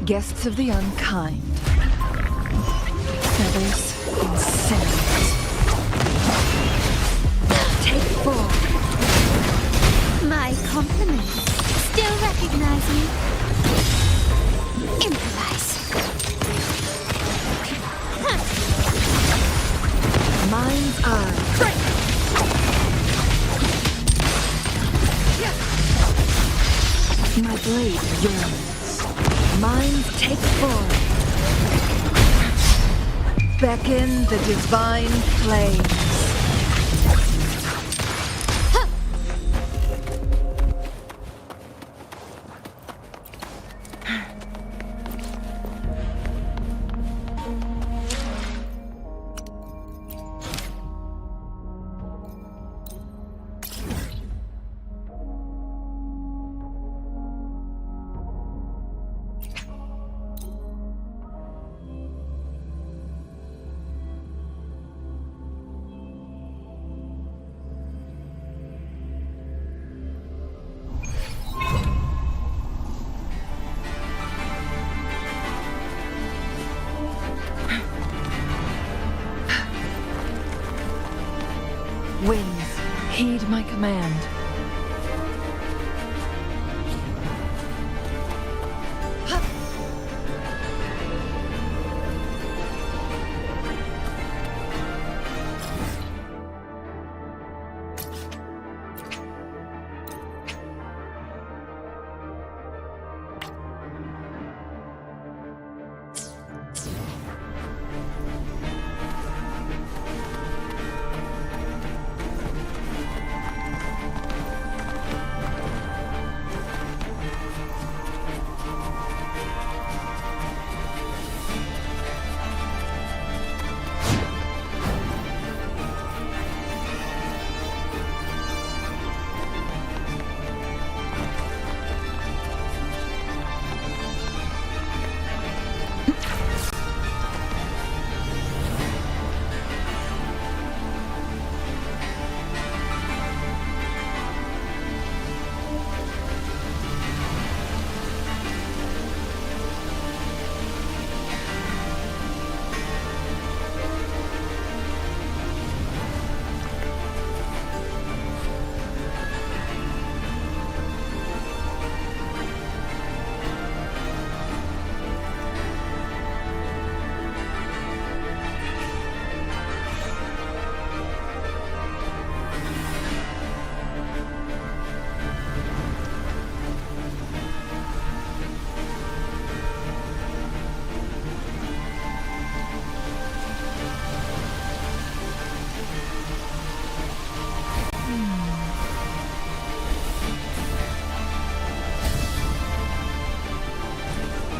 Guests of the unkind. Feathers and sands. Take 4. My compliments. Still recognize me? Improvise. Mind's eye. My blade yearns. Mind take 4. Beckon the divine flames. Winds, heed my command.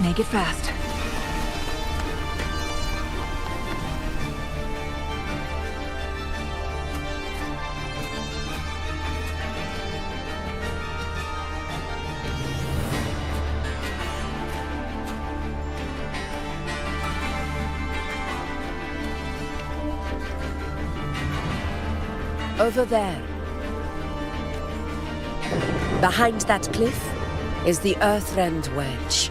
Make it fast. Over there. Behind that cliff is the Earthrend Wedge,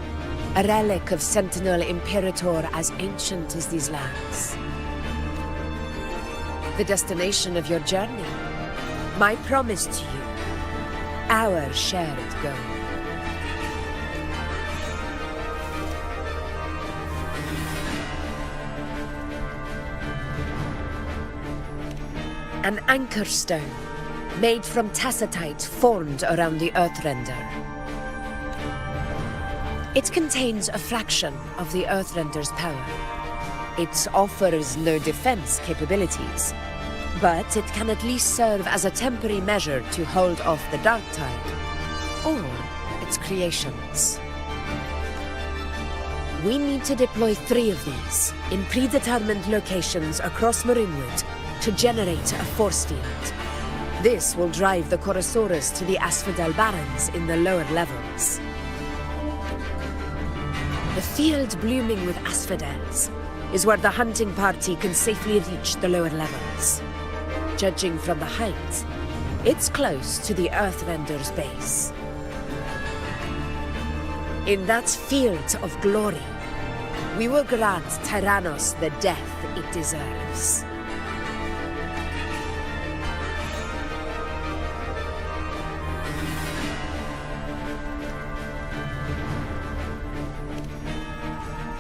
a relic of Sentinel Imperator as ancient as these lands. The destination of your journey, my promise to you, our shared goal. An anchor stone, made from tacitite formed around the Earthrender. It contains a fraction of the Earthrender's power. It offers no defense capabilities, but it can at least serve as a temporary measure to hold off the dark tide, or its creations. We need to deploy 3 of these in predetermined locations across Marinwood to generate a force field. This will drive the Chorosaurus to the Asphodel Barrens in the lower levels. The field blooming with asphodels is where the hunting party can safely reach the lower levels. Judging from the height, it's close to the Earthrender's base. In that field of glory, we will grant Tyrannus the death it deserves.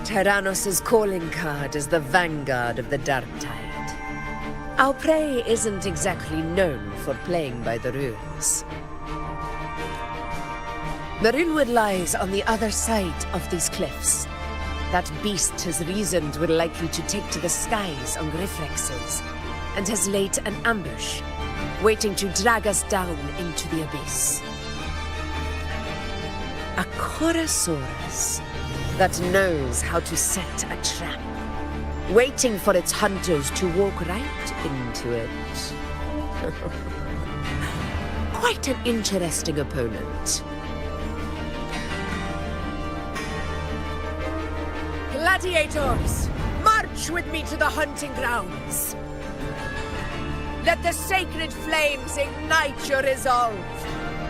Tyrannos' calling card is the vanguard of the dark tide. Our prey isn't exactly known for playing by the rules. The Runewood lies on the other side of these cliffs. That beast has reasoned we're likely to take to the skies on reflexes, and has laid an ambush, waiting to drag us down into the abyss. A Chorosaurus that knows how to set a trap, waiting for its hunters to walk right into it. Quite an interesting opponent. Gladiators, march with me to the hunting grounds. Let the sacred flames ignite your resolve.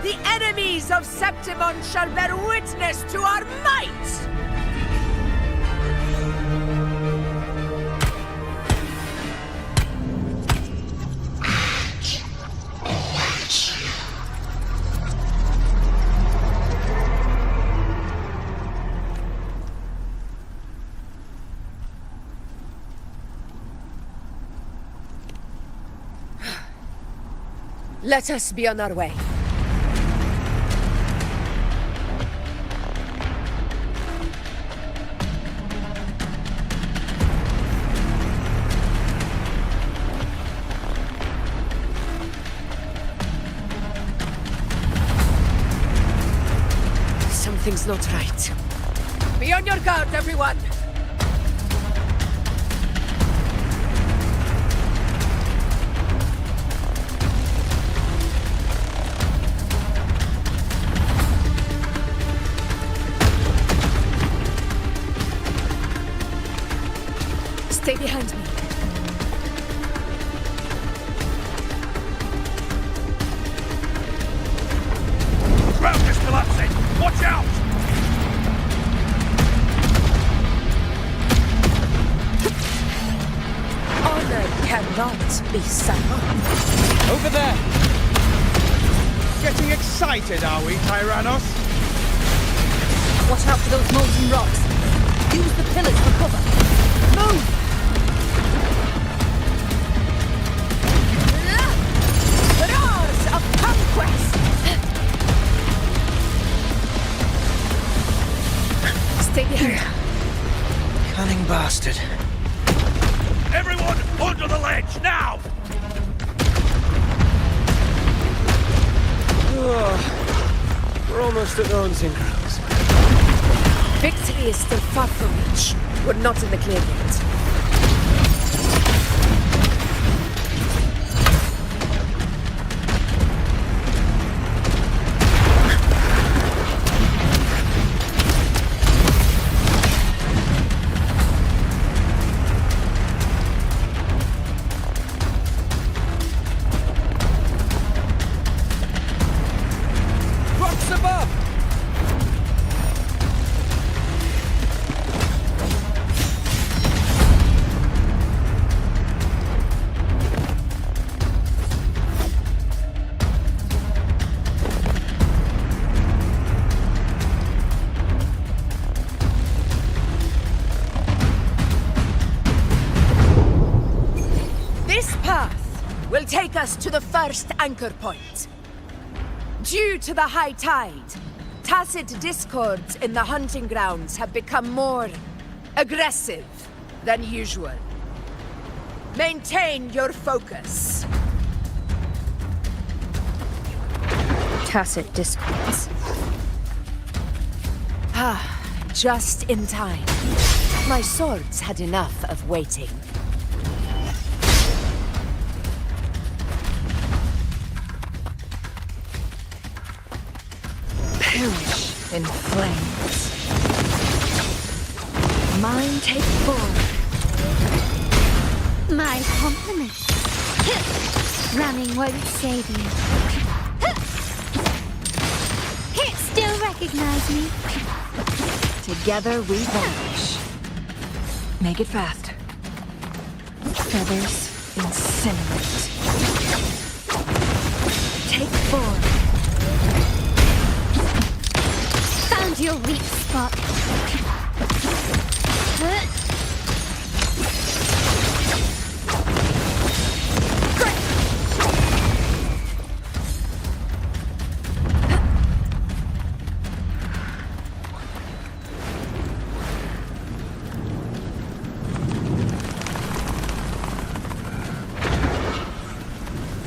The enemies of Septimon shall bear witness to our might! Let us be on our way. Something's not right. Be on your guard, everyone! Stay behind me. Ground is collapsing! Watch out! Honor cannot be summoned. Over there! Getting excited, are we, Tyrannus? Watch out for those molten rocks. Use the pillars for cover. Move! Roars of conquest! Stay behind. Cunning bastard. Everyone, under the ledge, now! We're almost at the hunting grounds. Victory is still far from reach. We're not in the clear yet. Rocks above! This path will take us to the first anchor point. Due to the high tide, tacit discords in the hunting grounds have become more aggressive than usual. Maintain your focus. Tacit discords. Just in time. My swords had enough of waiting. Perish in flames. Mine take form. My compliments. Running won't save you. Still recognize me? Together we vanish. Make it fast. Feathers incinerate. Take 4. Found your weak spot.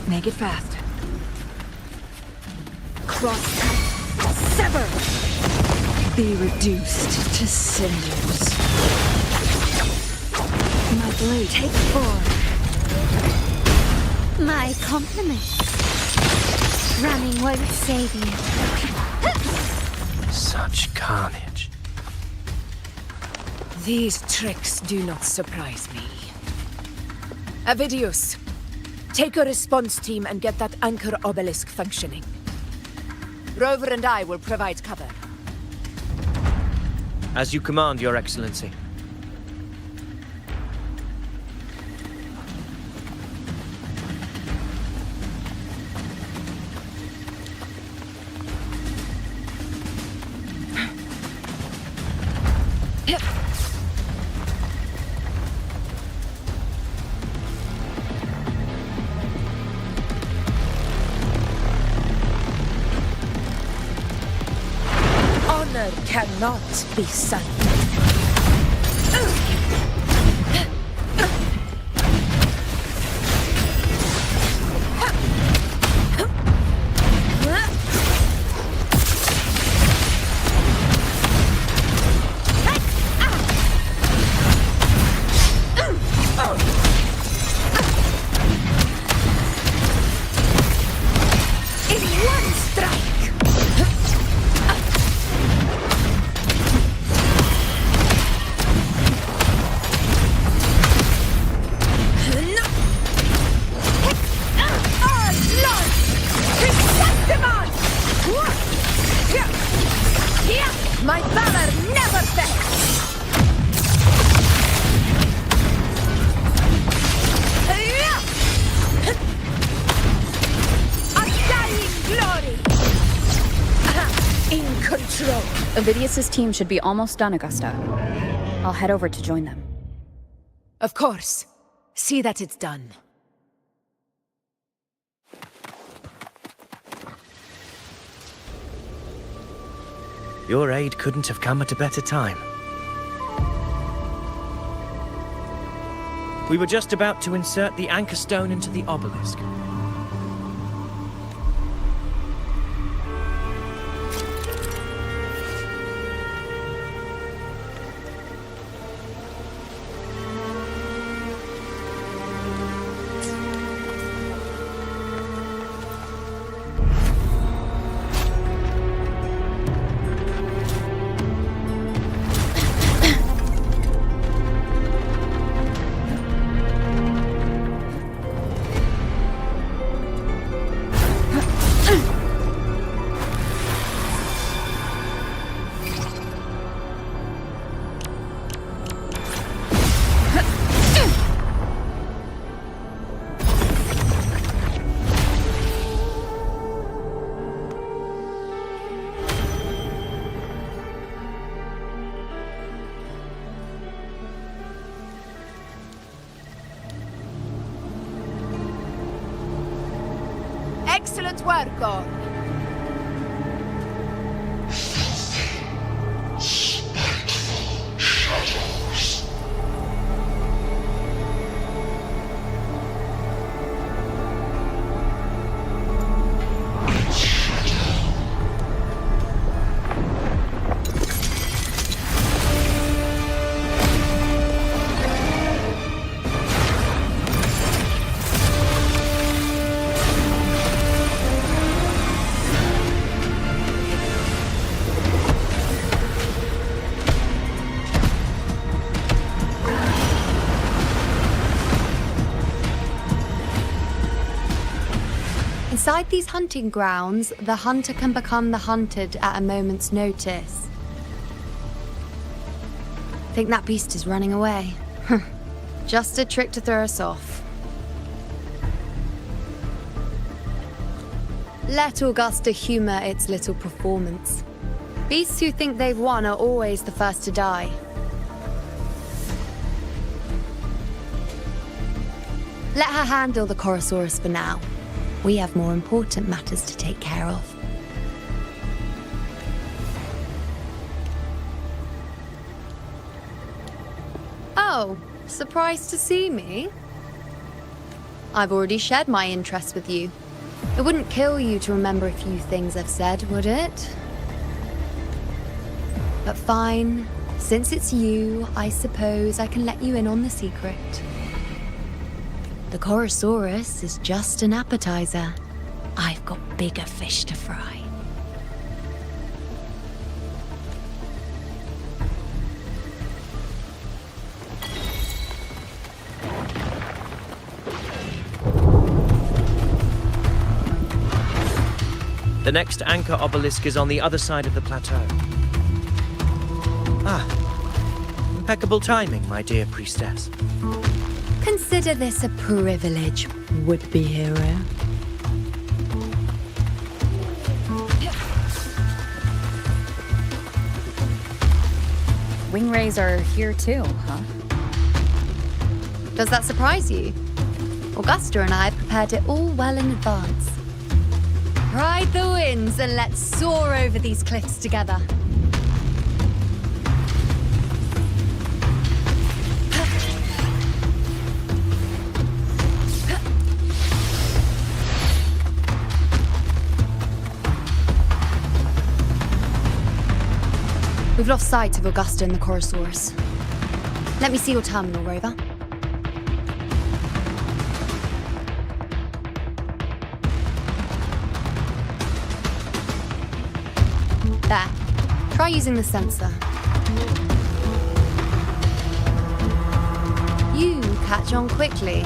Make it fast. Cross cut. Sever. Be reduced to cinders. My blade. Take 4. My compliments. Running won't save you. Such carnage. These tricks do not surprise me. Avidius, take a response team and get that anchor obelisk functioning. Rover and I will provide cover. As you command, Your Excellency. Honor cannot be sunk. In one strike. My valor never fails! Undying glory! In control. Avidius's team should be almost done, Augusta. I'll head over to join them. Of course. See that it's done. Your aid couldn't have come at a better time. We were just about to insert the anchor stone into the obelisk. Excellent work, all. Inside these hunting grounds, the hunter can become the hunted at a moment's notice. Think that beast is running away. Just a trick to throw us off. Let Augusta humor its little performance. Beasts who think they've won are always the first to die. Let her handle the Chorosaurus for now. We have more important matters to take care of. Oh, surprised to see me? I've already shared my interest with you. It wouldn't kill you to remember a few things I've said, would it? But fine. Since it's you, I suppose I can let you in on the secret. The Chorosaurus is just an appetizer. I've got bigger fish to fry. The next anchor obelisk is on the other side of the plateau. Ah, impeccable timing, my dear priestess. Consider this a privilege, would-be hero. Wingrays are here too, huh? Does that surprise you? Augusta and I prepared it all well in advance. Ride the winds and let's soar over these cliffs together. We've lost sight of Augusta and the Chorosaurus. Let me see your terminal, Rover. There. Try using the sensor. You catch on quickly.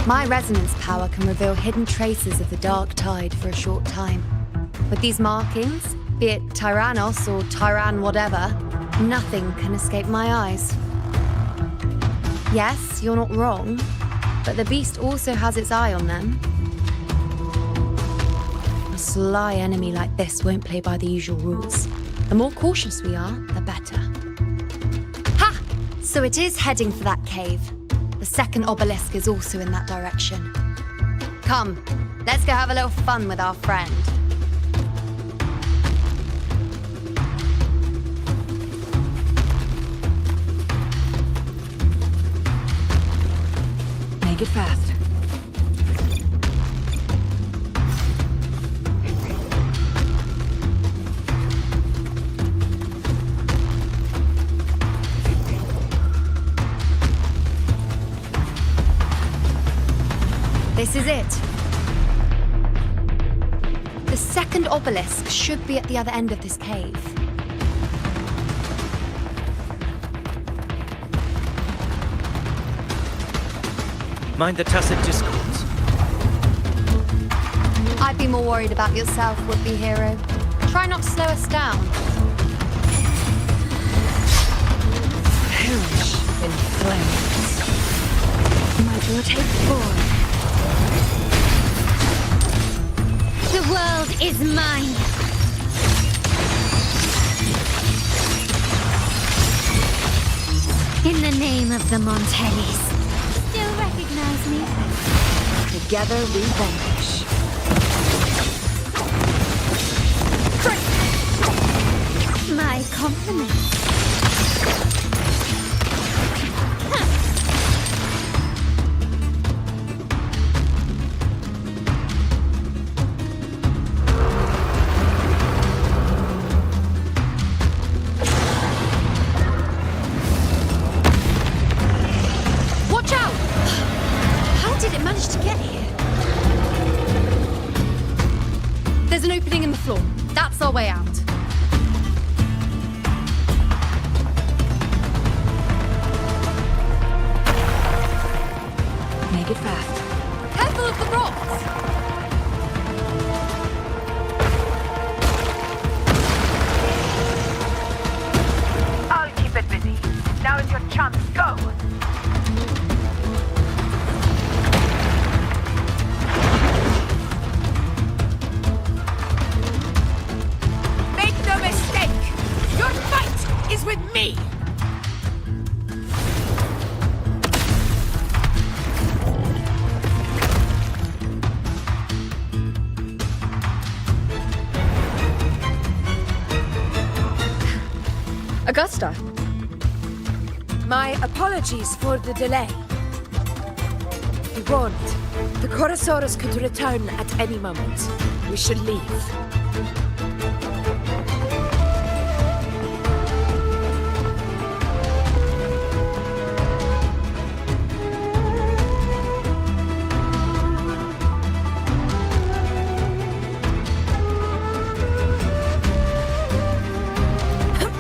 My resonance power can reveal hidden traces of the dark tide for a short time. With these markings, be it Tyrannus or Tyrann whatever, nothing can escape my eyes. Yes, you're not wrong, but the beast also has its eye on them. A sly enemy like this won't play by the usual rules. The more cautious we are, the better. Ha! So it is heading for that cave. The second obelisk is also in that direction. Come, let's go have a little fun with our friend. Make it fast. This is it. The second obelisk should be at the other end of this cave. Mind the tacit discords. I'd be more worried about yourself, would-be hero. Try not to slow us down. Perish in flames. Might will take form. The world is mine. In the name of the Montellis. Still recognize me? Together we vanish. My compliments. Watch out! How did it manage to get here? There's an opening in the floor. That's our way out. Make it fast. Careful of the rocks! I'll keep Augusta! My apologies for the delay. Be warned, the Chorosaurus could return at any moment. We should leave.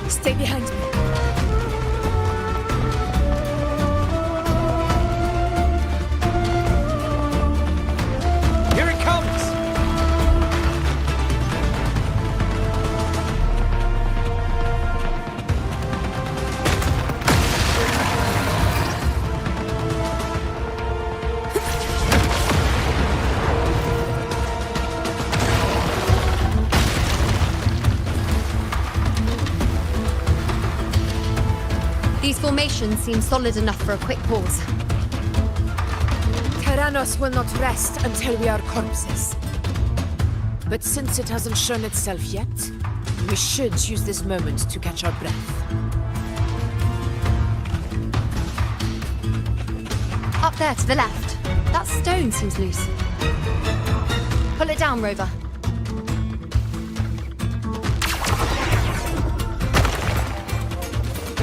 Stay behind me. Here it comes! These formations seem solid enough for a quick pause. Tyrannus will not rest until we are corpses. But since it hasn't shown itself yet, we should use this moment to catch our breath. Up there to the left. That stone seems loose. Pull it down, Rover.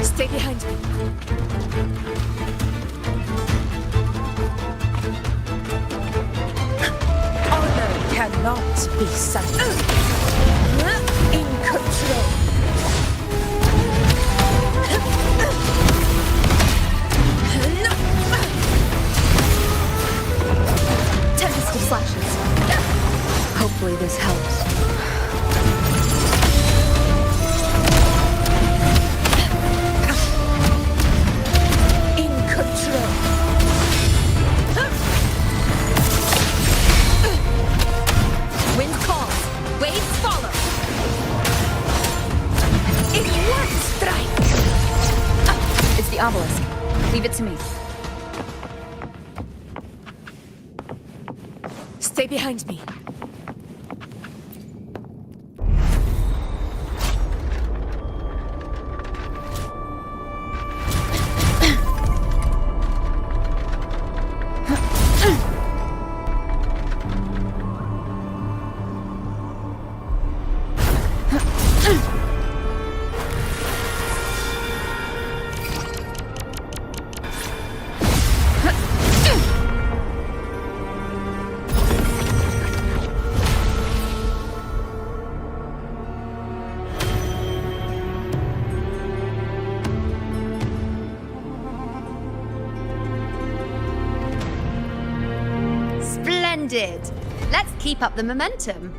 Stay behind me. Honor cannot be sacrificed. In control. Tentacle slashes. Hopefully this helps. Wind calls. Waves follow. In one strike. It's the obelisk. Leave it to me. Stay behind me. Splendid. Let's keep up the momentum.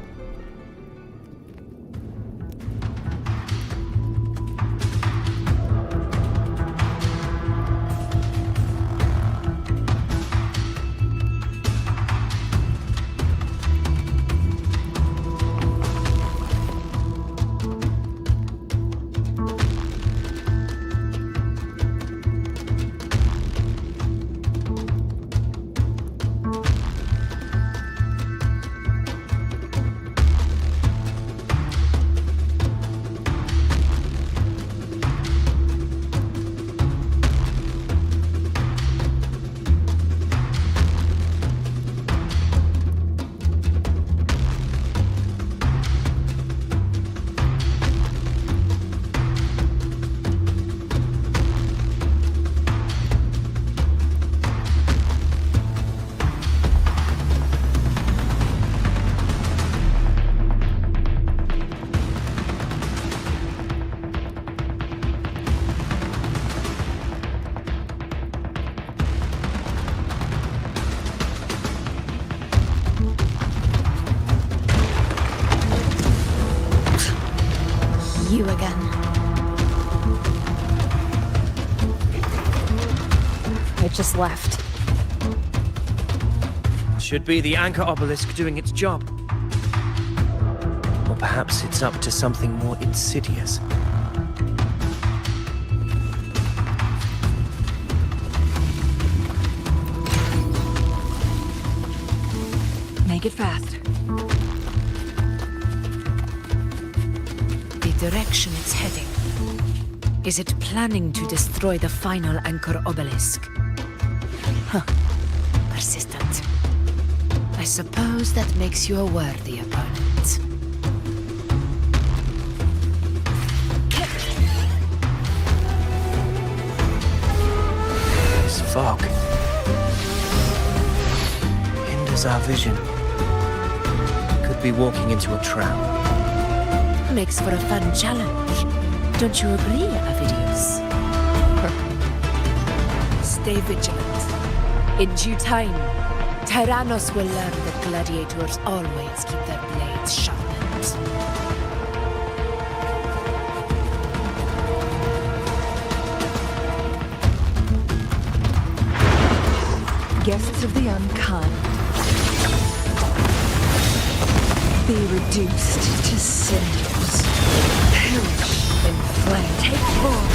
You again. It just left. Should be the anchor obelisk doing its job. Or perhaps it's up to something more insidious. Make it fast. The direction it's heading. Is it planning to destroy the final anchor obelisk? Huh. Persistent. I suppose that makes you a worthy opponent. This fog hinders our vision. Could be walking into a trap. Makes for a fun challenge. Don't you agree, Avidius? Stay vigilant. In due time, Tyrannus will learn that gladiators always keep their blades sharpened. Guests of the unkind, be reduced to cinders. Perish in flame. Take form.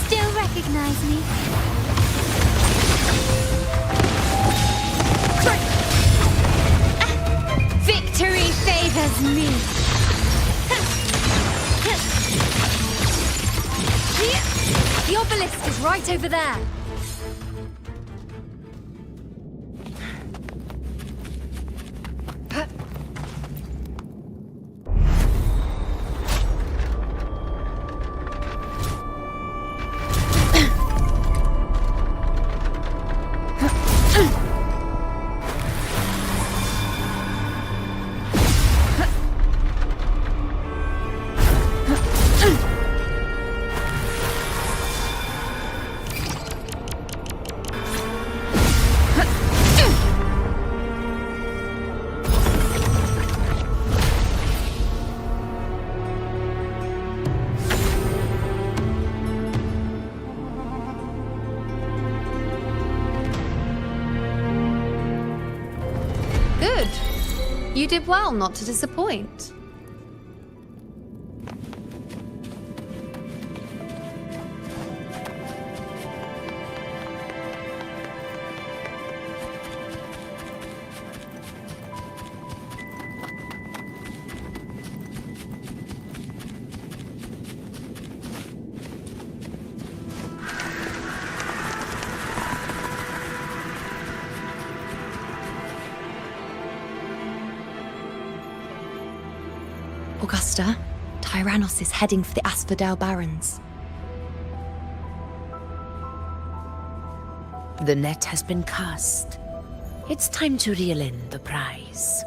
Still recognize me? Victory favors me. The obelisk is right over there. Good. You did well not to disappoint. Augusta, Tyrannus is heading for the Asphodel Barrens. The net has been cast. It's time to reel in the prize.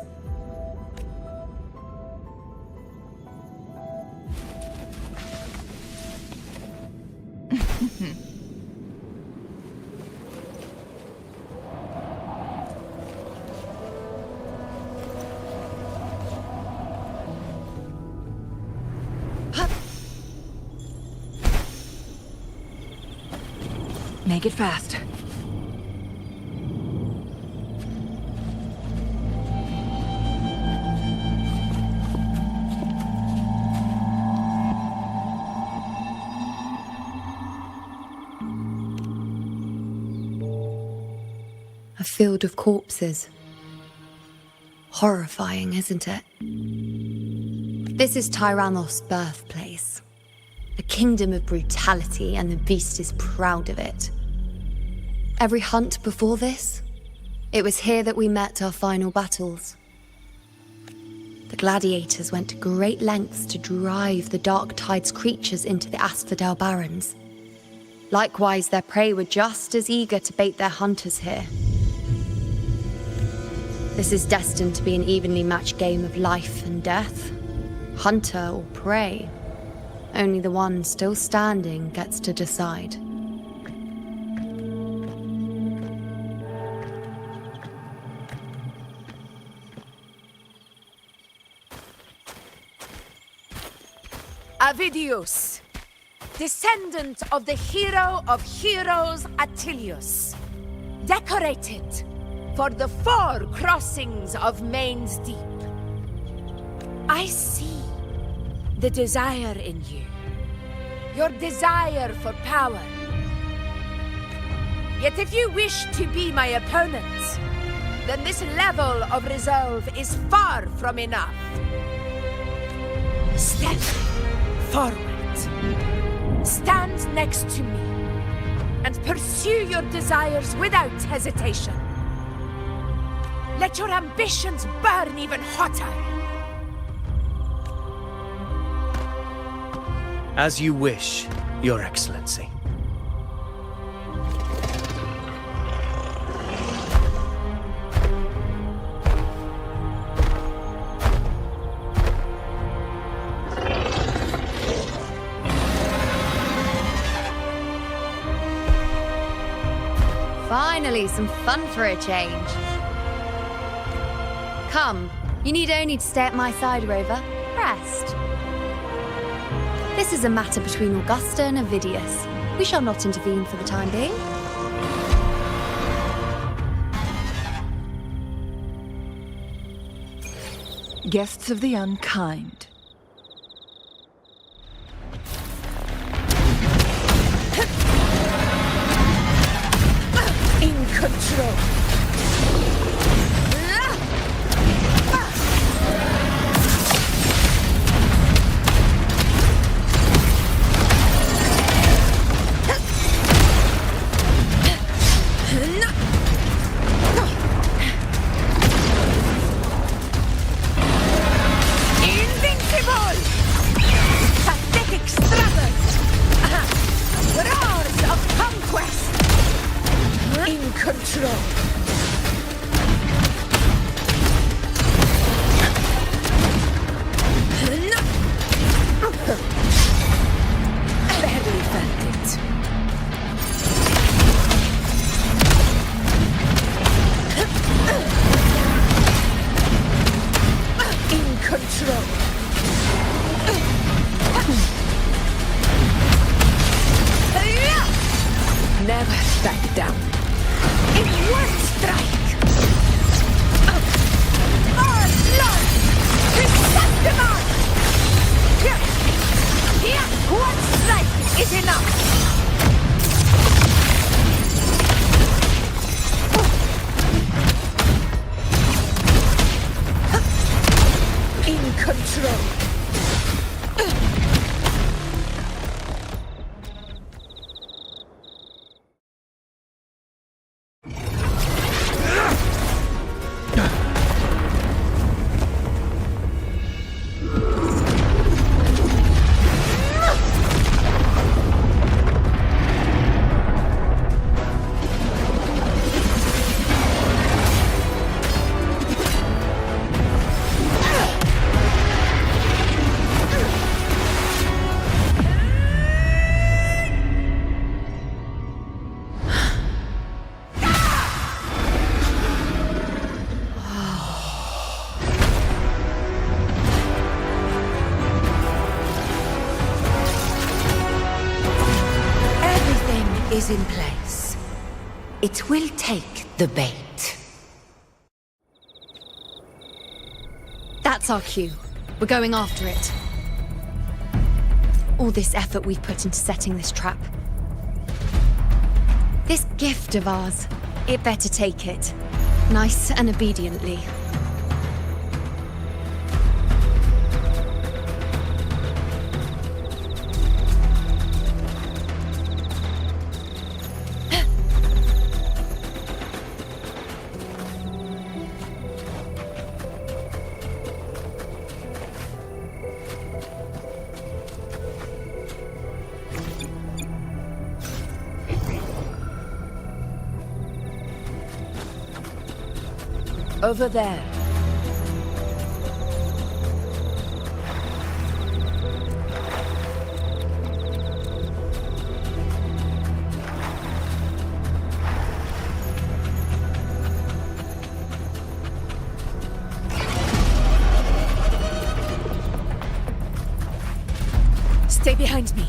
Make it fast. A field of corpses. Horrifying, isn't it? This is Tyrannus' birthplace. A kingdom of brutality, and the beast is proud of it. Every hunt before this, it was here that we met our final battles. The gladiators went to great lengths to drive the Dark Tide's creatures into the Asphodel Barrens. Likewise, their prey were just as eager to bait their hunters here. This is destined to be an evenly matched game of life and death. Hunter or prey. Only the one still standing gets to decide. Avidius, descendant of the hero of heroes Attilius, decorated for the 4 crossings of Main's Deep. I see the desire in you, your desire for power. Yet if you wish to be my opponent, then this level of resolve is far from enough. Step forward. Stand next to me and pursue your desires without hesitation. Let your ambitions burn even hotter. As you wish, Your Excellency. Finally, some fun for a change. Come, you need only to stay at my side, Rover. Rest. This is a matter between Augusta and Avidius. We shall not intervene for the time being. Guests of the unkind. In control. Invincible! Pathetic struggles! Roars of conquest! In control. Barely felt it. In control. Never back down. In one strike! Our blood! We set them out! Here! One strike is enough! In control! Is in place. It will take the bait. That's our cue. We're going after it. All this effort we've put into setting this trap. This gift of ours, it better take it. Nice and obediently. Over there. Stay behind me.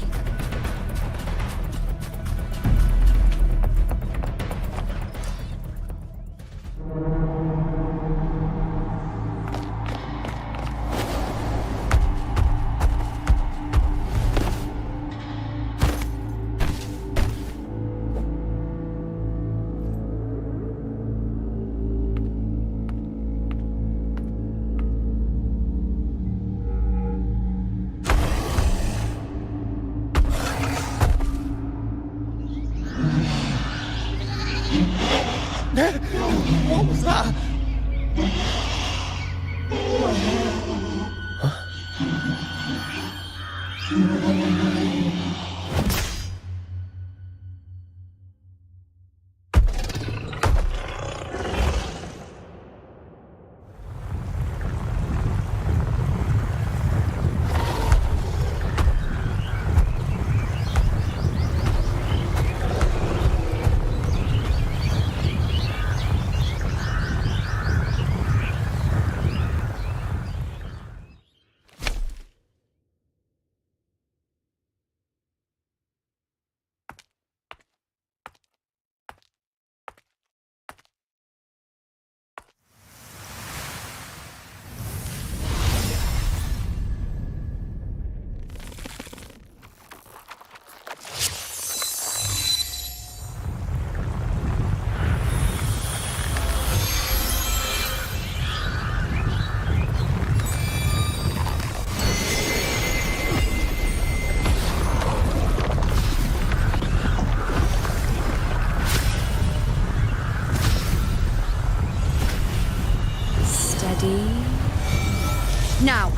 Now!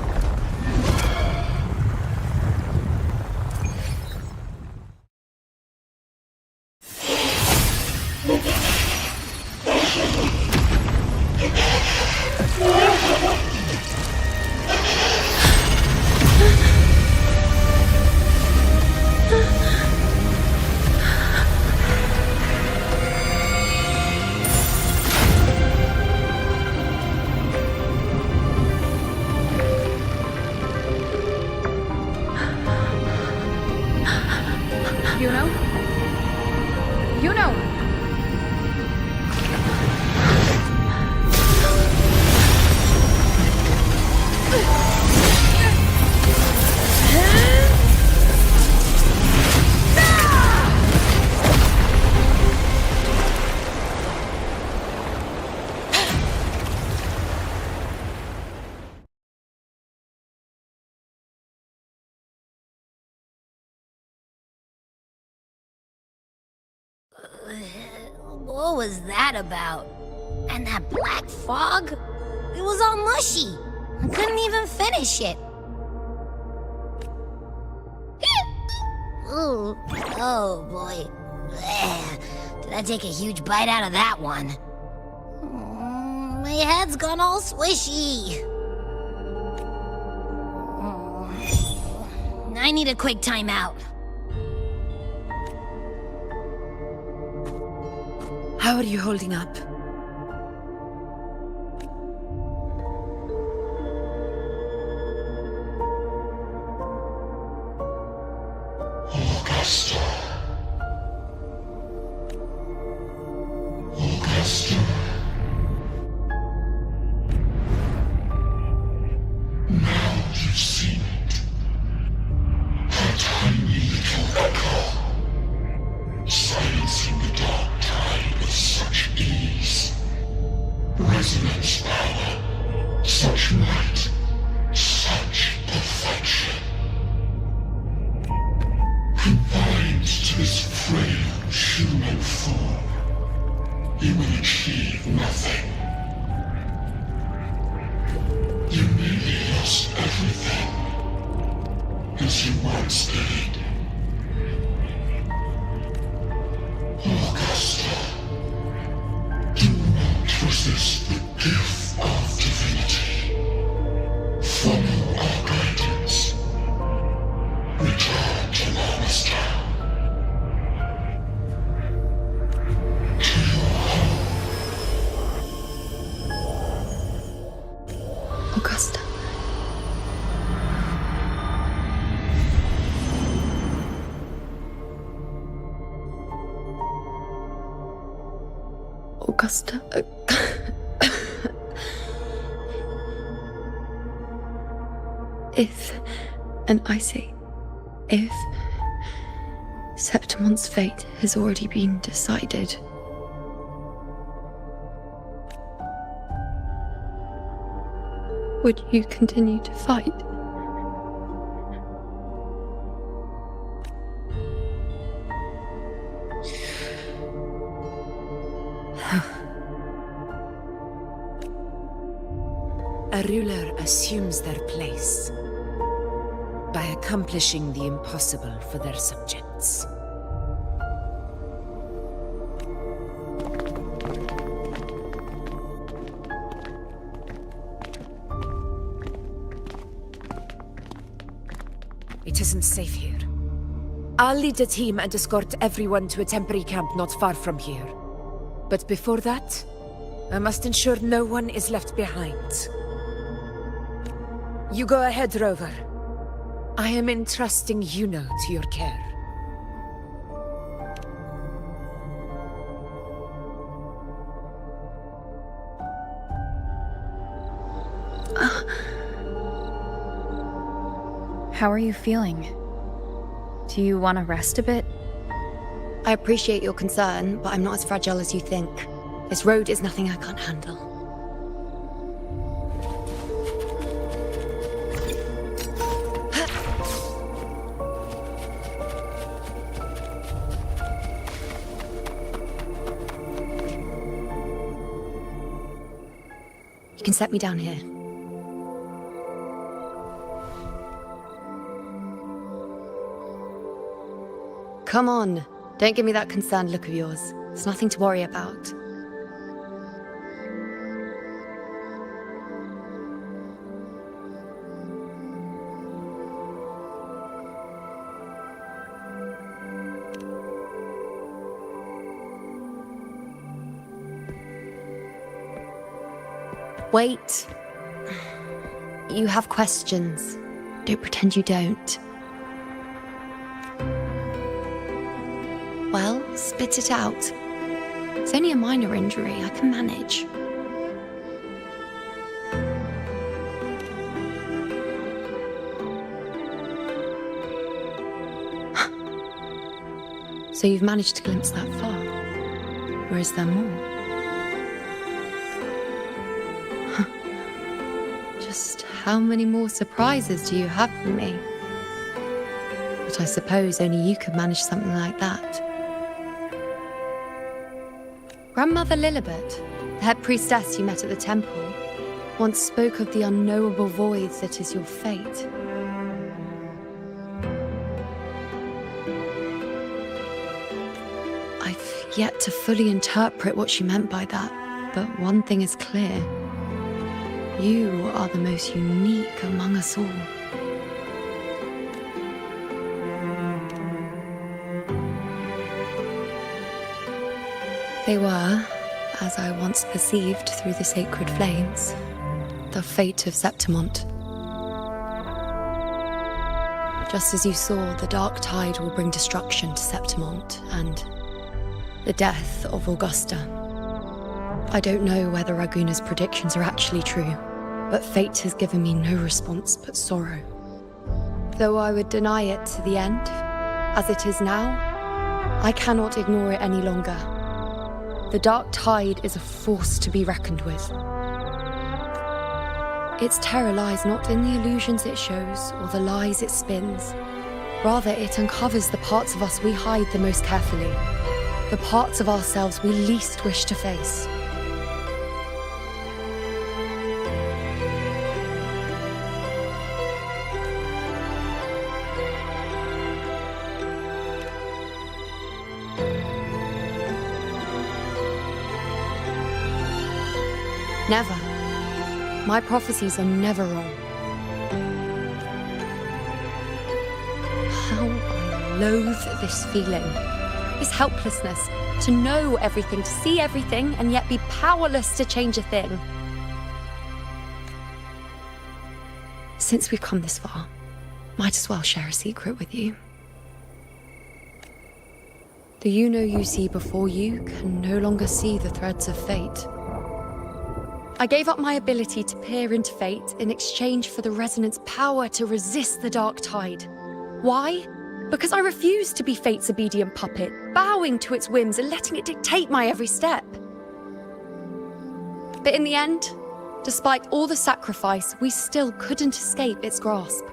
What was that about? And that black fog? It was all mushy. I couldn't even finish it. Ooh, oh boy. Did I take a huge bite out of that one? My head's gone all swishy. I need a quick timeout. How are you holding up? Augusta. Augusta. Now you've seen it. A tiny little echo, silencing the dark tide with such ease. Resonance power, such might, such perfection. Confined to this frail human form, you will achieve nothing. You nearly lost everything, as you once did. Augusta, do not resist the gift of divinity. Follow our guidance. Return to Augusta. To your home. Augusta. Augusta. If, and I say, if Septimon's fate has already been decided, would you continue to fight? A ruler assumes their place. by accomplishing the impossible for their subjects. It isn't safe here. I'll lead a team and escort everyone to a temporary camp not far from here. But before that, I must ensure no one is left behind. You go ahead, Rover. I am entrusting Yuno to your care. How are you feeling? Do you want to rest a bit? I appreciate your concern, but I'm not as fragile as you think. This road is nothing I can't handle. You can set me down here. Come on, don't give me that concerned look of yours. There's nothing to worry about. Wait. You have questions. Don't pretend you don't. Well, spit it out. It's only a minor injury, I can manage. So you've managed to glimpse that far? Or is there more? Just how many more surprises do you have for me? But I suppose only you could manage something like that. Grandmother Lilibet, the head priestess you met at the temple, once spoke of the unknowable void that is your fate. I've yet to fully interpret what she meant by that, but one thing is clear. You are the most unique among us all. They were, as I once perceived through the sacred flames, the fate of Septimont. Just as you saw, the dark tide will bring destruction to Septimont and the death of Augusta. I don't know whether Raguna's predictions are actually true, but fate has given me no response but sorrow. Though I would deny it to the end, as it is now, I cannot ignore it any longer. The dark tide is a force to be reckoned with. Its terror lies not in the illusions it shows or the lies it spins. Rather, it uncovers the parts of us we hide the most carefully, the parts of ourselves we least wish to face. Never. My prophecies are never wrong. How I loathe this feeling. This helplessness. To know everything, to see everything, and yet be powerless to change a thing. Since we've come this far, might as well share a secret with you. The Yuno you see before you can no longer see the threads of fate. I gave up my ability to peer into fate in exchange for the resonance power to resist the dark tide. Why? Because I refused to be fate's obedient puppet, bowing to its whims and letting it dictate my every step. But in the end, despite all the sacrifice, we still couldn't escape its grasp.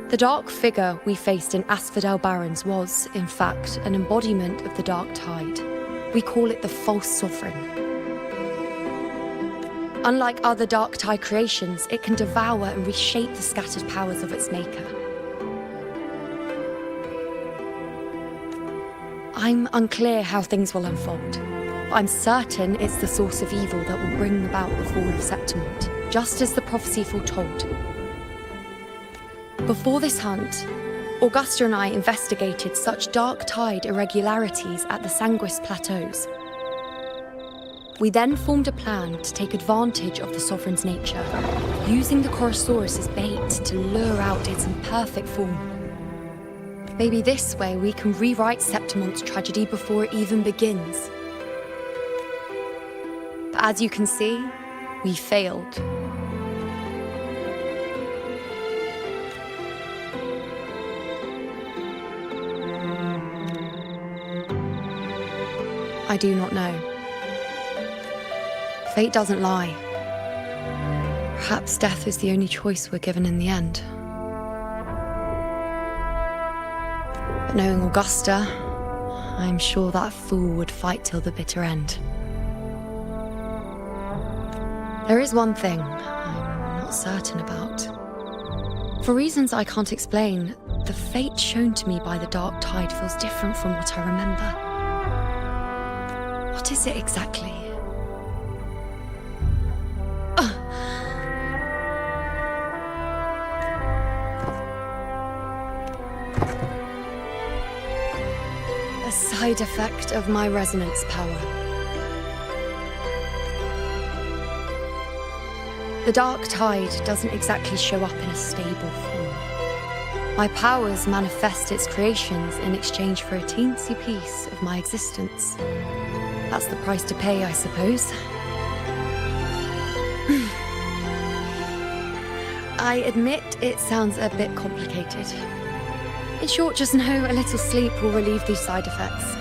The dark figure we faced in Asphodel Barrens was, in fact, an embodiment of the dark tide. We call it the false sovereign. Unlike other dark tide creations, it can devour and reshape the scattered powers of its maker. I'm unclear how things will unfold, but I'm certain it's the source of evil that will bring about the fall of Septimont, just as the prophecy foretold. Before this hunt, Augusta and I investigated such dark tide irregularities at the Sanguis Plateaus. We then formed a plan to take advantage of the Sovereign's nature, using the Chorosaurus as bait to lure out its imperfect form. Maybe this way we can rewrite Septimont's tragedy before it even begins. But as you can see, we failed. I do not know. Fate doesn't lie. Perhaps death is the only choice we're given in the end. But knowing Augusta, I'm sure that fool would fight till the bitter end. There is one thing I'm not certain about. For reasons I can't explain, the fate shown to me by the dark tide feels different from what I remember. What is it exactly? A side effect of my resonance power. The dark tide doesn't exactly show up in a stable form. My powers manifest its creations in exchange for a teensy piece of my existence. That's the price to pay, I suppose. I admit it sounds a bit complicated. In short, just know a little sleep will relieve these side effects.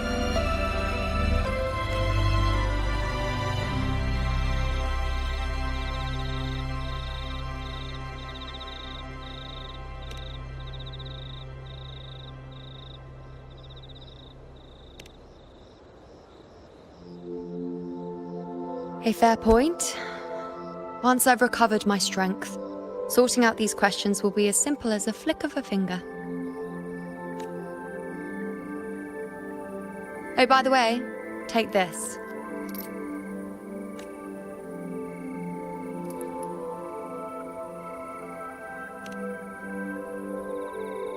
A fair point. Once I've recovered my strength, sorting out these questions will be as simple as a flick of a finger. Oh, by the way, take this.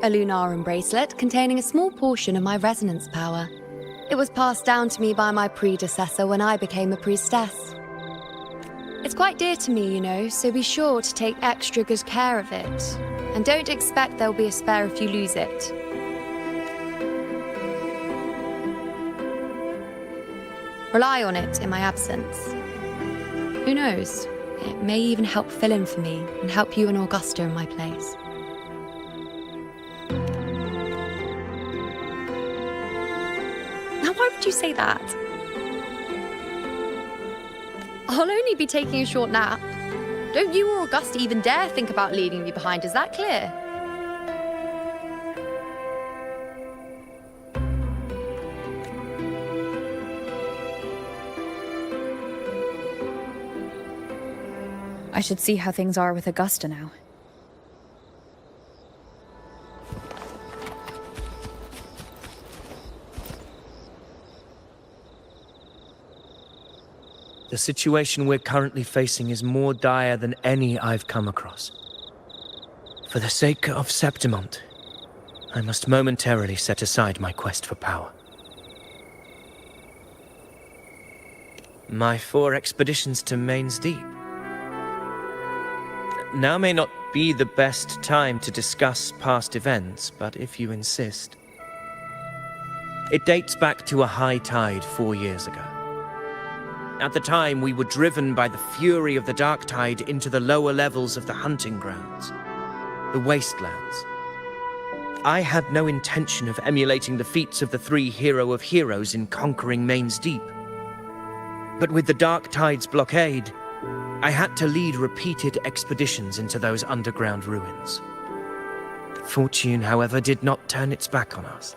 A Lunarum bracelet containing a small portion of my resonance power. It was passed down to me by my predecessor when I became a priestess. It's quite dear to me, you know, so be sure to take extra good care of it. And don't expect there'll be a spare if you lose it. Rely on it in my absence. Who knows? It may even help fill in for me and help you and Augusta in my place. Now, why would you say that? I'll only be taking a short nap. Don't you or Augusta even dare think about leaving me behind, is that clear? I should see how things are with Augusta now. The situation we're currently facing is more dire than any I've come across. For the sake of Septimont, I must momentarily set aside my quest for power. My 4 expeditions to Main's Deep. Now may not be the best time to discuss past events, but if you insist. It dates back to a high tide 4 years ago. At the time, we were driven by the fury of the dark tide into the lower levels of the hunting grounds, the wastelands. I had no intention of emulating the feats of the 3 hero of heroes in conquering Main's Deep. But with the dark tide's blockade, I had to lead repeated expeditions into those underground ruins. Fortune, however, did not turn its back on us.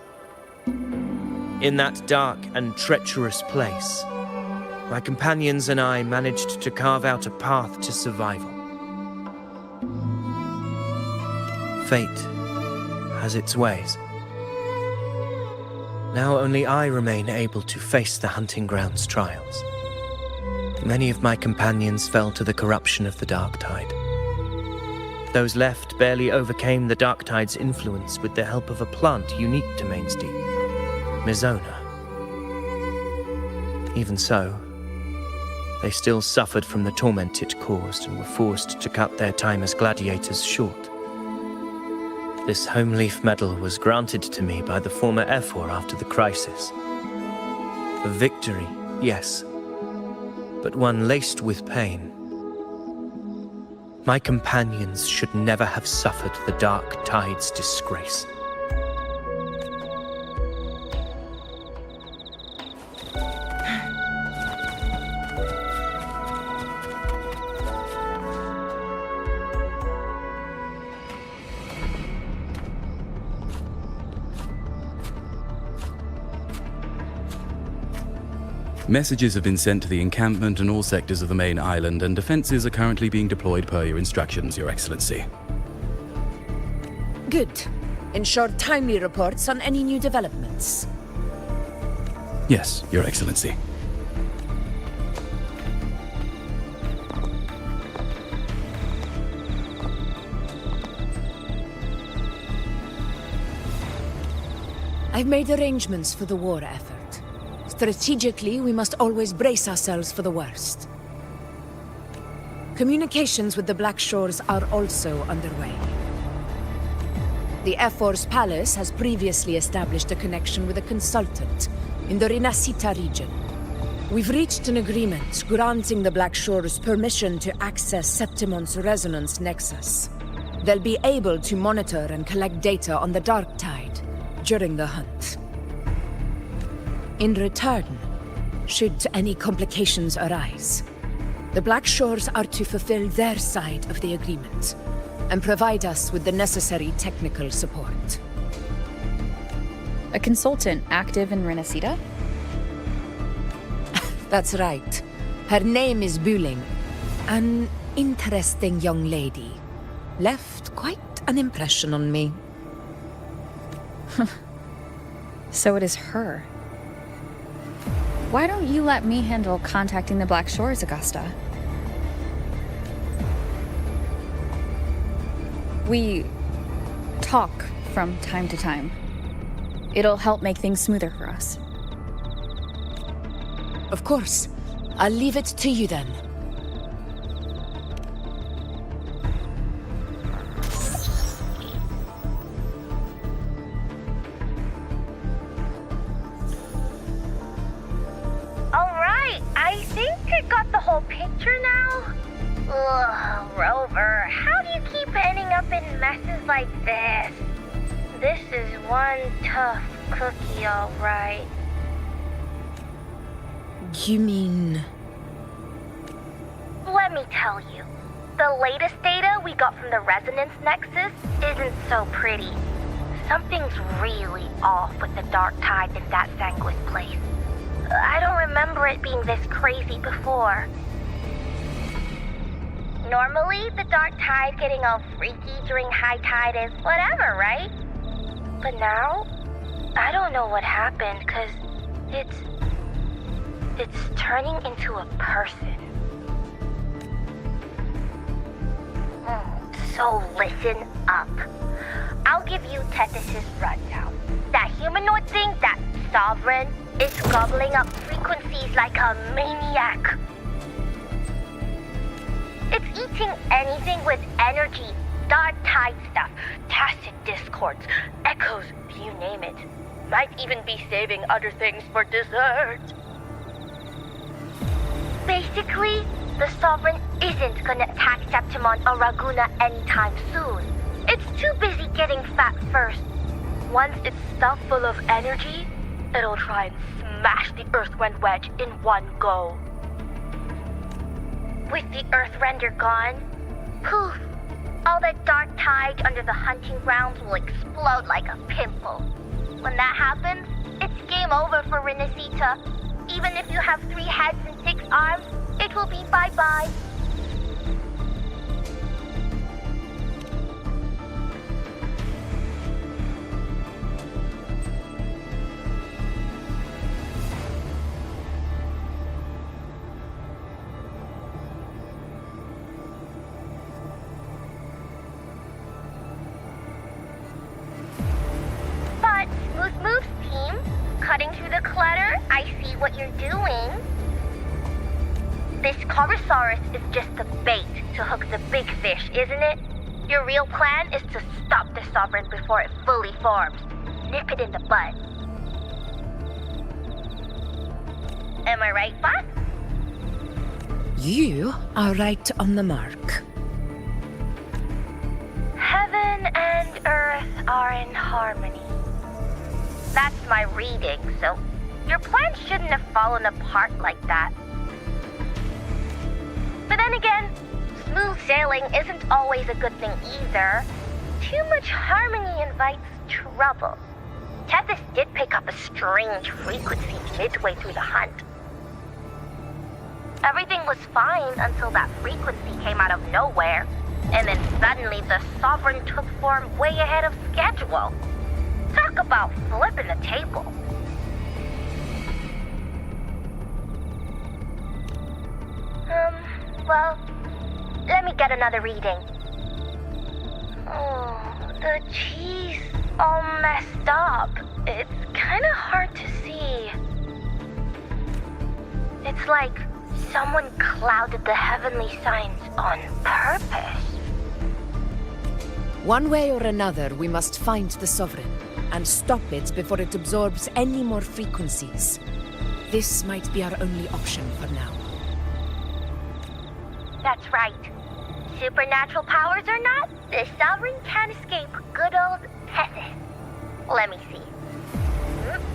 In that dark and treacherous place, my companions and I managed to carve out a path to survival. Fate has its ways. Now only I remain able to face the hunting ground's trials. Many of my companions fell to the corruption of the dark tide. Those left barely overcame the dark tide's influence with the help of a plant unique to Main's Deep, Mizona. Even so, they still suffered from the torment it caused and were forced to cut their time as gladiators short. This home leaf medal was granted to me by the former Ephor after the crisis. A victory, yes, but one laced with pain. My companions should never have suffered the dark tide's disgrace. Messages have been sent to the encampment and all sectors of the main island, and defenses are currently being deployed per your instructions, Your Excellency. Good. Ensure timely reports on any new developments. Yes, Your Excellency. I've made arrangements for the war effort. Strategically, we must always brace ourselves for the worst. Communications with the Black Shores are also underway. The Ephor's palace has previously established a connection with a consultant in the Rinascita region. We've reached an agreement granting the Black Shores permission to access Septimon's resonance nexus. They'll be able to monitor and collect data on the Dark Tide during the hunt. In return, should any complications arise, the Black Shores are to fulfill their side of the agreement and provide us with the necessary technical support. A consultant active in Rinascita? That's right. Her name is Buling. An interesting young lady. Left quite an impression on me. So it is her. Why don't you let me handle contacting the Black Shores, Augusta? We talk from time to time. It'll help make things smoother for us. Of course. I'll leave it to you then. Picture now? Ugh, Rover, how do you keep ending up in messes like this? This is one tough cookie, all right. You mean... Let me tell you. The latest data we got from the resonance nexus isn't so pretty. Something's really off with the dark tide in that Sanguis place. I don't remember it being this crazy before. Normally, the dark tide getting all freaky during high tide is whatever, right? But now, I don't know what happened, because it's turning into a person. So listen up. I'll give you Tethys' rundown. That humanoid thing, that sovereign, is gobbling up frequencies like a maniac. It's eating anything with energy, dark tide stuff, tacit discords, echoes, you name it. Might even be saving other things for dessert. Basically, the Sovereign isn't gonna attack Septimon or Raguna anytime soon. It's too busy getting fat first. Once it's stuffed full of energy, it'll try and smash the Earthrend wedge in one go. With the Earthrender gone, poof, all that dark tide under the hunting grounds will explode like a pimple. When that happens, it's game over for Renacita. Even if you have 3 heads and 6 arms, it will be bye-bye. But, Smooth Moves team, cutting through the clutter, I see what you're doing. This Corosaurus is just the bait to hook the big fish, isn't it? Your real plan is to stop the Sovereign before it fully forms. Nip it in the bud. Am I right, boss? You are right on the mark. Heaven and Earth are in harmony. That's my reading, so your plan shouldn't have fallen apart like that. But then again, smooth sailing isn't always a good thing either. Too much harmony invites trouble. Tethys did pick up a strange frequency midway through the hunt. Everything was fine until that frequency came out of nowhere, and then suddenly the Sovereign took form way ahead of schedule. Talk about flipping the table. Well, let me get another reading. Oh, the cheese all messed up. It's kind of hard to see. It's like someone clouded the heavenly signs on purpose. One way or another, we must find the Sovereign and stop it before it absorbs any more frequencies. This might be our only option for now. That's right. Supernatural powers or not, the Sovereign can't escape good old Tethys. Let me see.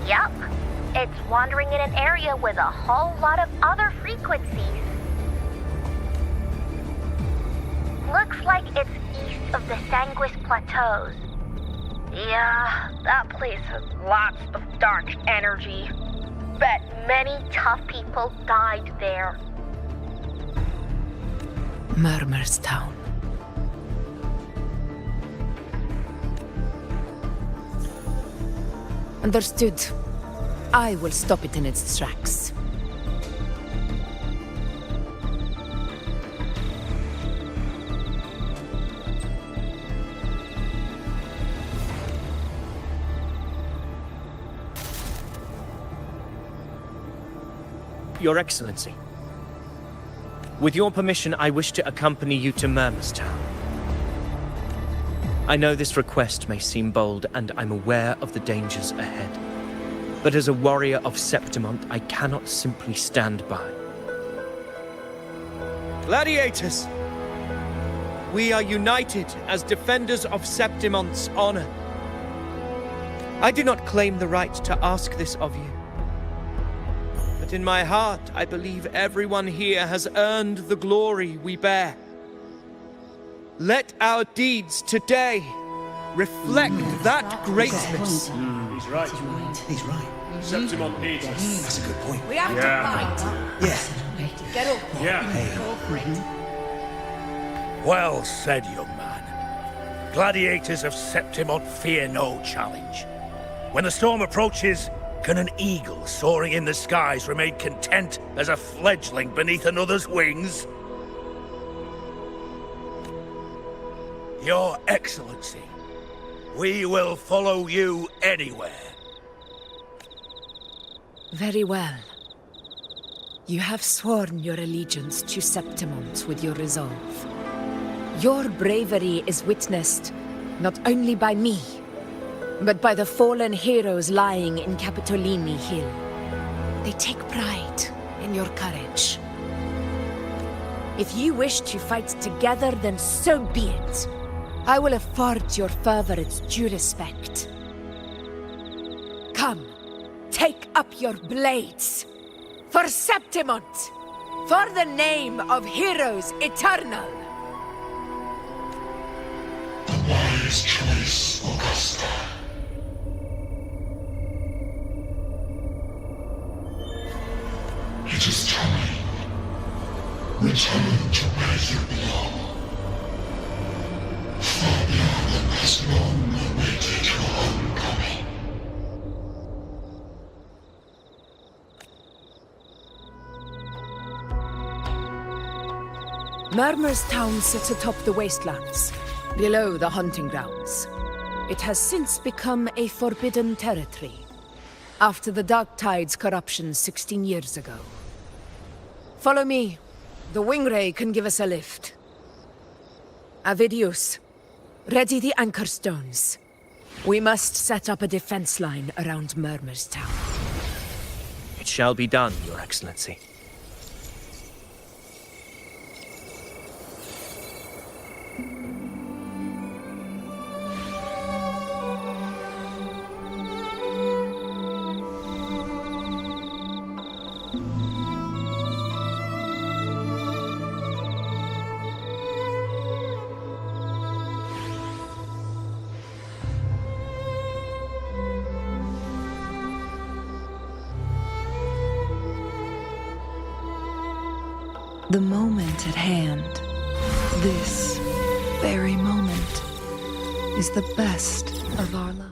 Yup. It's wandering in an area with a whole lot of other frequencies. Looks like it's east of the Sanguis Plateaus. Yeah, that place has lots of dark energy. Bet many tough people died there. Murmur's Town. Understood. I will stop it in its tracks. Your Excellency. With your permission, I wish to accompany you to Murmur's Town. I know this request may seem bold, and I'm aware of the dangers ahead. But as a warrior of Septimont, I cannot simply stand by. Gladiators! We are united as defenders of Septimont's honor. I do not claim the right to ask this of you. But in my heart, I believe everyone here has earned the glory we bear. Let our deeds today reflect that greatness. He's right. He's right. Septimont needs us. That's a good point. We have to fight. Yeah. Get up. Yeah. Go for it. Well said, young man. Gladiators of Septimont fear no challenge. When the storm approaches, can an eagle soaring in the skies remain content as a fledgling beneath another's wings? Your Excellency, we will follow you anywhere. Very well. You have sworn your allegiance to Septimont with your resolve. Your bravery is witnessed not only by me, but by the fallen heroes lying in Capitolini Hill. They take pride in your courage. If you wish to fight together, then so be it. I will afford your fervor its due respect. Come, take up your blades. For Septimont! For the name of heroes eternal! The wise choice, Augusta. Return to where you belong. Far beyond the most long-awaited your homecoming. Murmur's town sits atop the wastelands, below the hunting grounds. It has since become a forbidden territory, after the Dark Tide's corruption 16 years ago. Follow me. The Wingray can give us a lift. Avidius, ready the anchor stones. We must set up a defense line around Murmur's town. It shall be done, Your Excellency. The moment at hand, this very moment, is the best of our love.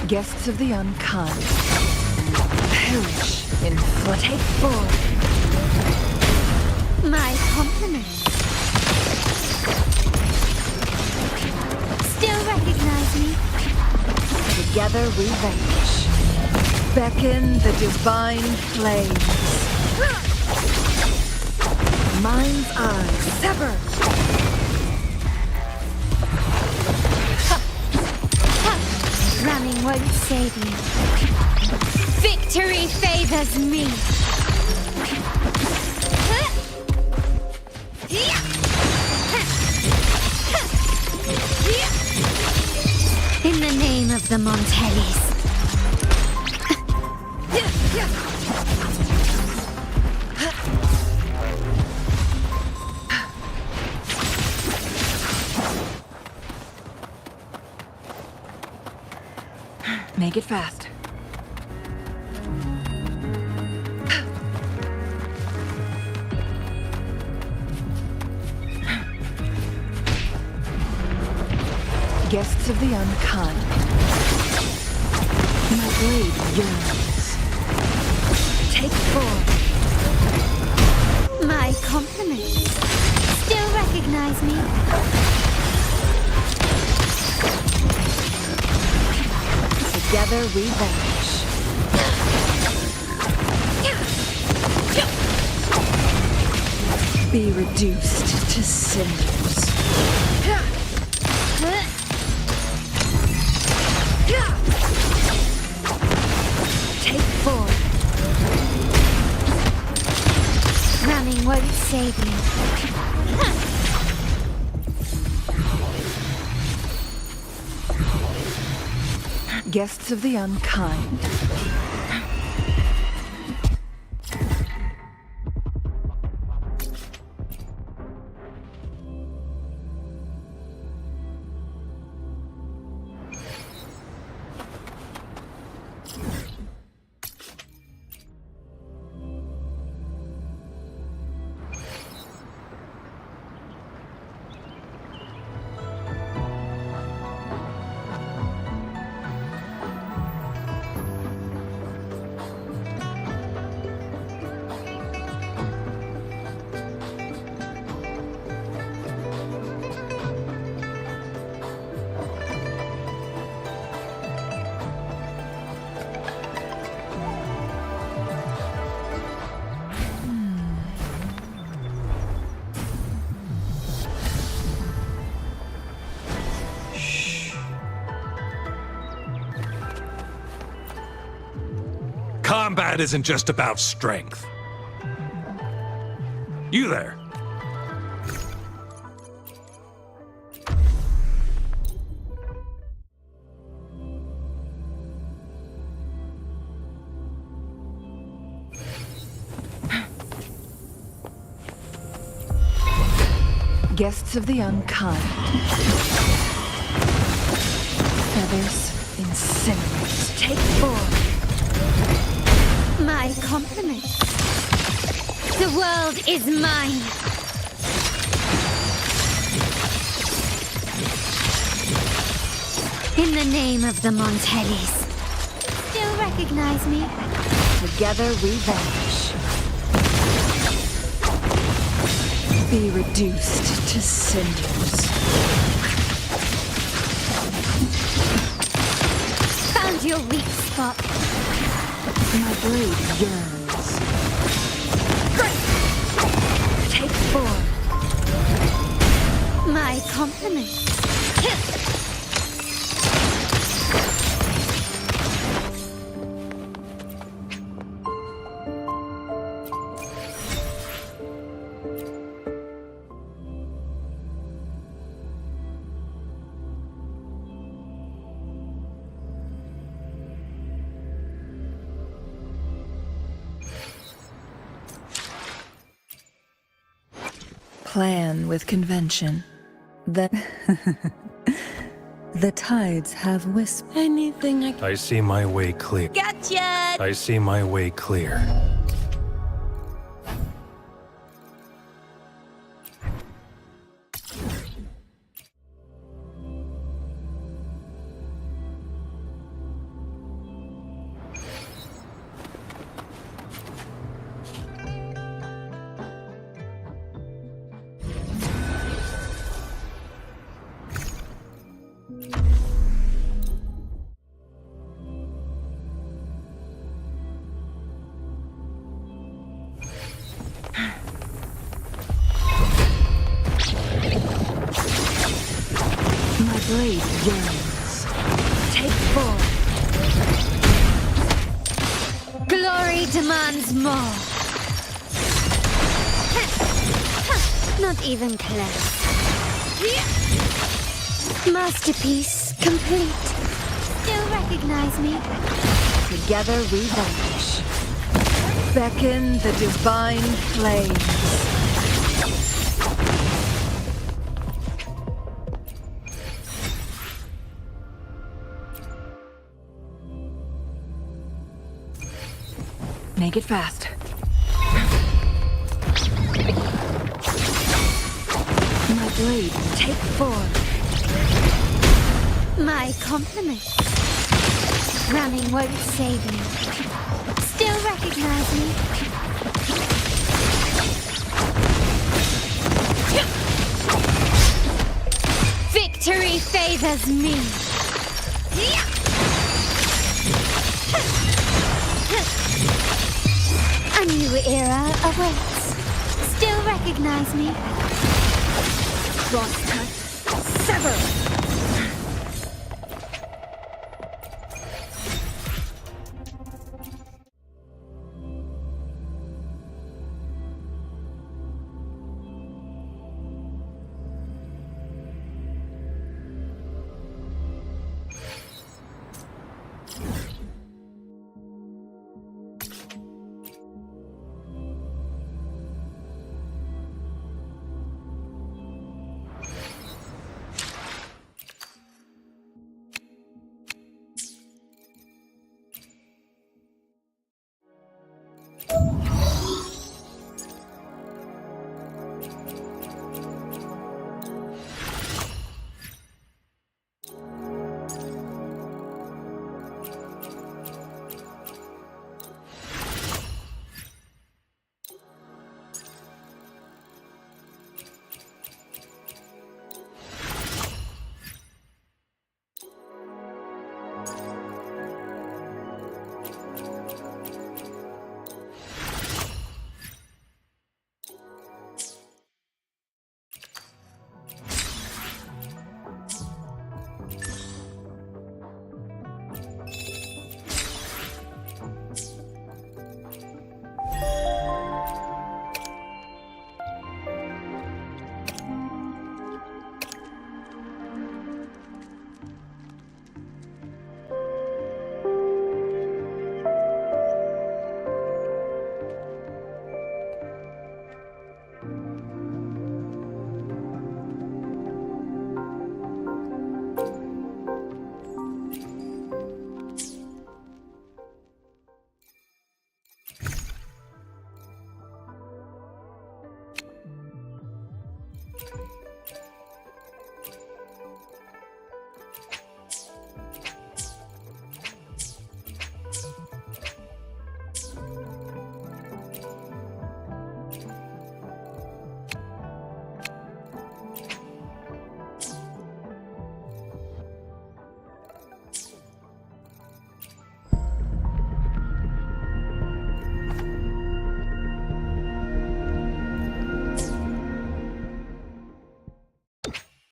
Guests of the unkind, perish in foot. Take forward. My compliments. Still recognize me? Together we vanquish. Beckon the divine flames. Mind's eye, sever. Running won't save you. Victory favors me. In the name of the Montellis. Make it fast. Guests of the unkind, my blade yearns. Take form. My compliments. Still recognize me? Together we vanish. Be reduced to cinders. Take form. Running won't save you. Guests of the unkind. Combat isn't just about strength. You there. Guests of the unkind. Feathers incinerate. Take 4. My compliments. The world is mine. In the name of the Montellis. Still recognize me? Together we vanish. Be reduced to cinders. Found your weak spot. My blade yearns. Take 4. My compliments. Plan with convention. The tides have whispered. Anything I see my way clear. Gotcha! I see my way clear. My blade yearns. Take 4. Glory demands more. Not even close. Masterpiece complete. Still recognize me? Together we vanish. Beckon the divine flames. Make it fast. My blade. Take 4. My compliments. Running won't save me. Still recognize me? Victory favors me. A new era awaits. Still recognize me? Crosscut. Sever.